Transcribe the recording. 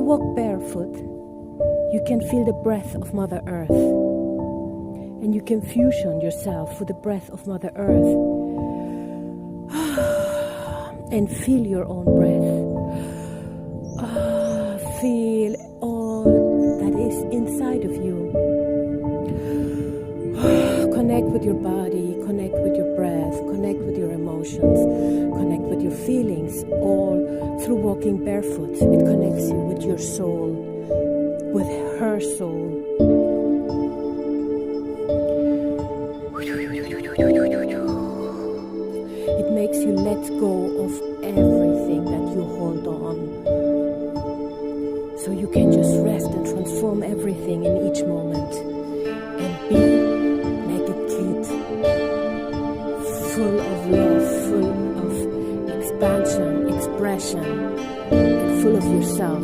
walk barefoot, you can feel the breath of Mother Earth. And you can fusion yourself with the breath of Mother Earth. And feel your own breath. Feel all that is inside of you. Connect with your body, connect with your breath, connect with your emotions, connect with your feelings, all through walking barefoot. It connects you with your soul, with her soul. It makes you let go of everything that you hold on. So you can just rest and transform everything in each moment. And be like a kid, full of love, full of expansion, expression, and full of yourself.